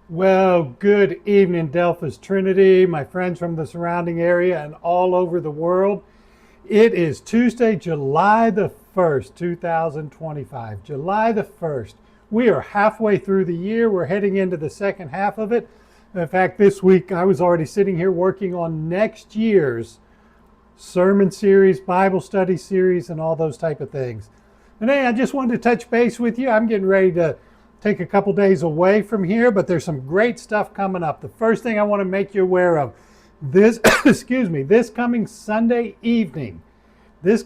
Well, good evening, Delphus Trinity, my friends from the surrounding area and all over the world. It is Tuesday, July the 1st, 2025. July the 1st. We are halfway through the year. We're heading into the second half of it. In fact, this week I was already sitting here working on next year's sermon series, Bible study series, and all those type of things. And hey, I just wanted to touch base with you. I'm getting ready to take a couple days away from here, but there's some great stuff coming up. The first thing I want to make you aware of this, excuse me, this coming Sunday evening is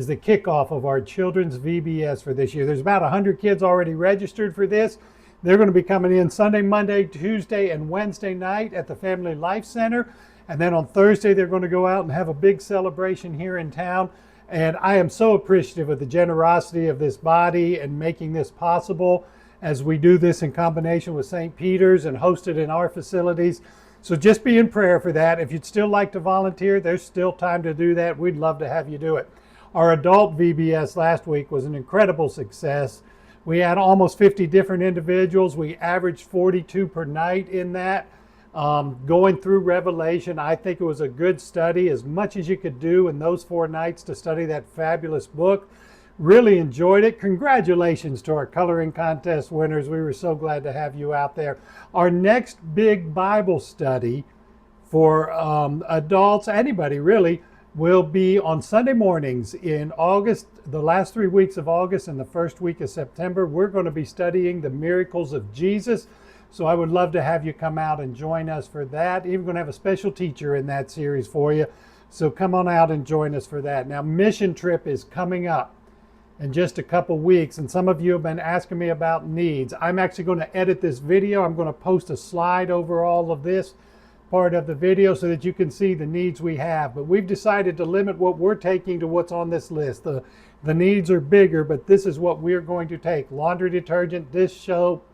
the kickoff of our children's VBS for this year. There's about 100 kids already registered for this. They're going to be coming in Sunday, Monday, Tuesday, and Wednesday night at the Family Life Center. And then on Thursday, they're going to go out and have a big celebration here in town. And I am so appreciative of the generosity of this body and making this possible as we do this in combination with St. Peter's and host it in our facilities. So just be in prayer for that. If you'd still like to volunteer, there's still time to do that. We'd love to have you do it. Our adult VBS last week was an incredible success. We had almost 50 different individuals. We averaged 42 per night in that. Going through Revelation, I think it was a good study, as much as you could do in those 4 nights to study that fabulous book. Really enjoyed it. Congratulations to our coloring contest winners. We were so glad to have you out there. Our next big Bible study for adults, anybody really, will be on Sunday mornings in August, the last 3 weeks of August and the first week of September. We're going to be studying the miracles of Jesus. So I would love to have you come out and join us for that. Even going to have a special teacher in that series for you. So come on out and join us for that. Now, Mission Trip is coming up in just a couple weeks, and some of you have been asking me about needs. I'm actually going to edit this video. I'm going to post a slide over all of this part of the video so that you can see the needs we have. But we've decided to limit what we're taking to what's on this list. The needs are bigger, but this is what we're going to take. Laundry detergent, dish soap,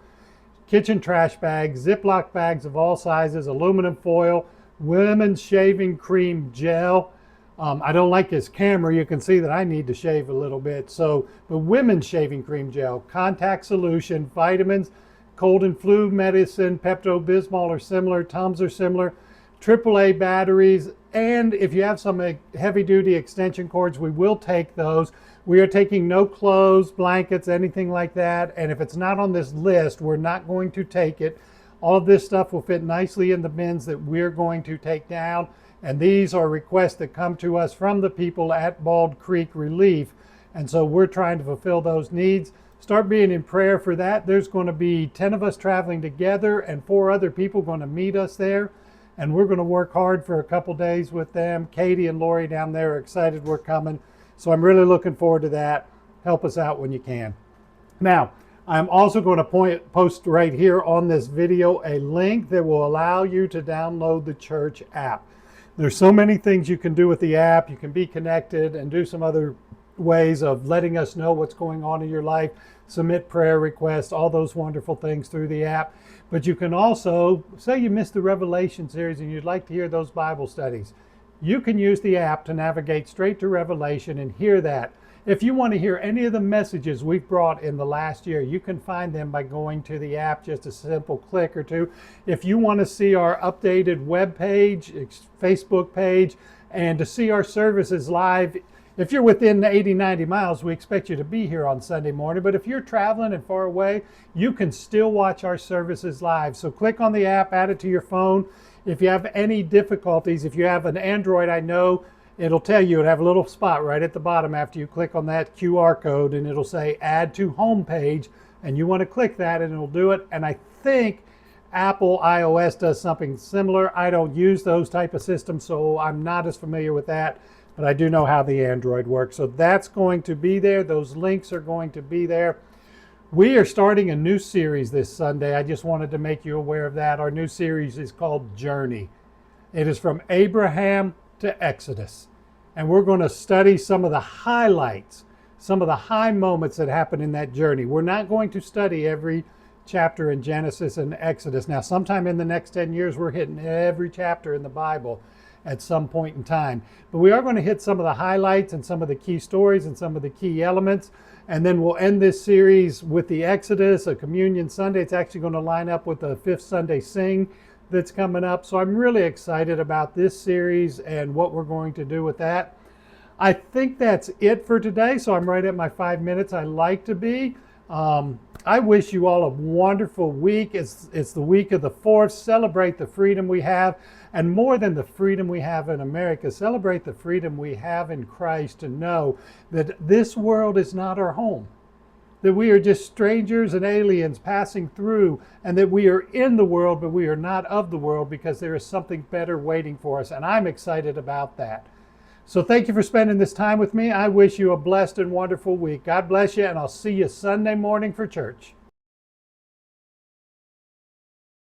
kitchen trash bags, Ziploc bags of all sizes, aluminum foil, women's shaving cream gel. I don't like this camera. You can see that I need to shave a little bit. So, but women's shaving cream gel, contact solution, vitamins, cold and flu medicine, Pepto-Bismol or similar, Tums are similar, AAA batteries, and if you have some heavy-duty extension cords, we will take those. We are taking no clothes, blankets, anything like that. And if it's not on this list, we're not going to take it. All of this stuff will fit nicely in the bins that we're going to take down. And these are requests that come to us from the people at Bald Creek Relief. And so we're trying to fulfill those needs. Start being in prayer for that. There's going to be 10 of us traveling together and 4 other people going to meet us there. And we're going to work hard for a couple days with them. Katie and Lori down there are excited we're coming. So I'm really looking forward to that. Help us out when you can. Now, I'm also going to post right here on this video a link that will allow you to download the church app. There's so many things you can do with the app. You can be connected and do some other ways of letting us know what's going on in your life, submit prayer requests, all those wonderful things through the app. But you can also, say you missed the Revelation series and you'd like to hear those Bible studies, you can use the app to navigate straight to Revelation and hear that. If you want to hear any of the messages we've brought in the last year, you can find them by going to the app, just a simple click or two. If you want to see our updated web page, Facebook page, and to see our services live, if you're within 80, 90 miles, we expect you to be here on Sunday morning. But if you're traveling and far away, you can still watch our services live. So click on the app, add it to your phone. If you have any difficulties, if you have an Android, I know it'll tell you, it'll have a little spot right at the bottom after you click on that QR code, and it'll say add to home page, and you want to click that and it'll do it. And I think Apple iOS does something similar. I don't use those type of systems, so I'm not as familiar with that, but I do know how the Android works. So that's going to be there. Those links are going to be there. We are starting a new series this Sunday. I just wanted to make you aware of that. Our new series is called Journey. It is from Abraham to Exodus. And we're going to study some of the highlights, some of the high moments that happen in that journey. We're not going to study every chapter in Genesis and Exodus. Now, sometime in the next 10 years, we're hitting every chapter in the Bible. at some point in time. But we are going to hit some of the highlights and some of the key stories and some of the key elements. And then we'll end this series with the Exodus, a Communion Sunday. It's actually going to line up with the Fifth Sunday Sing that's coming up. So I'm really excited about this series and what we're going to do with that. I think that's it for today. So I'm right at my 5 minutes I like to be. I wish you all a wonderful week. It's the week of the 4th. Celebrate the freedom we have. And more than the freedom we have in America, celebrate the freedom we have in Christ to know that this world is not our home, that we are just strangers and aliens passing through, and that we are in the world, but we are not of the world, because there is something better waiting for us. And I'm excited about that. So thank you for spending this time with me. I wish you a blessed and wonderful week. God bless you, and I'll see you Sunday morning for church.